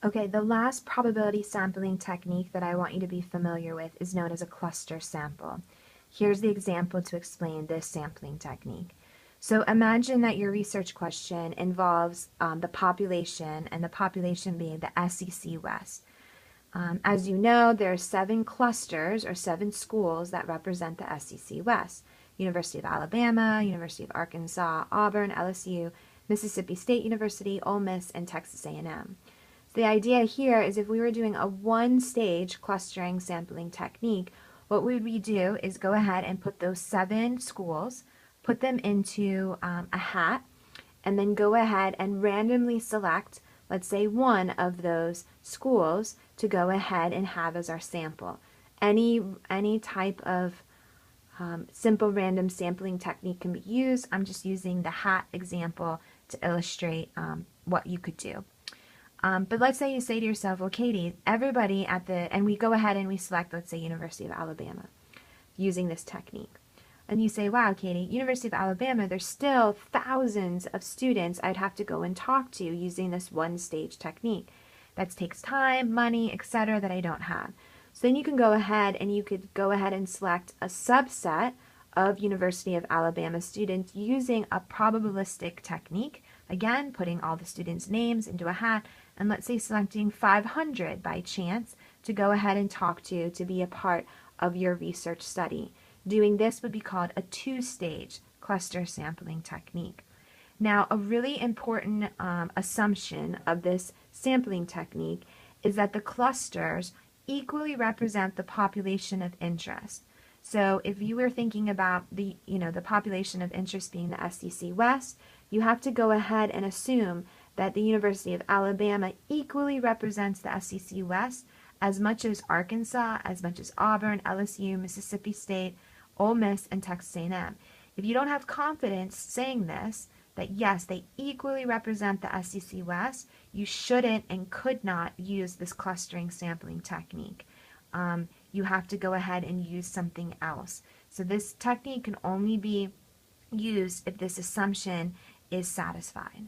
Okay, the last probability sampling technique that I want you to be familiar with is known as a cluster sample. Here's the example to explain this sampling technique. So imagine that your research question involves the population, and the population being the SEC West. As you know, there are 7 clusters or 7 schools that represent the SEC West. University of Alabama, University of Arkansas, Auburn, LSU, Mississippi State University, Ole Miss, and Texas A&M. So the idea here is if we were doing a one-stage clustering sampling technique, what we would do is go ahead and put those 7 schools, put them into a hat, and then go ahead and randomly select, let's say, one of those schools to go ahead and have as our sample. Any type of simple random sampling technique can be used. I'm just using the hat example to illustrate what you could do. But let's say you say to yourself, well, Katie, everybody and we go ahead and we select, let's say, University of Alabama using this technique. And you say, wow, Katie, University of Alabama, there's still thousands of students I'd have to go and talk to using this one-stage technique. That takes time, money, etc. that I don't have. So then you can go ahead and select a subset of University of Alabama students using a probabilistic technique. Again, putting all the students' names into a hat, and let's say selecting 500 by chance to go ahead and talk to be a part of your research study. Doing this would be called a two-stage cluster sampling technique. Now, a really important assumption of this sampling technique is that the clusters equally represent the population of interest. So if you were thinking about the population of interest being the SEC West, you have to go ahead and assume that the University of Alabama equally represents the SEC West as much as Arkansas, as much as Auburn, LSU, Mississippi State, Ole Miss, and Texas A&M. If you don't have confidence saying this, that yes, they equally represent the SEC West, you shouldn't and could not use this clustering sampling technique. You have to go ahead and use something else. So this technique can only be used if this assumption is satisfied.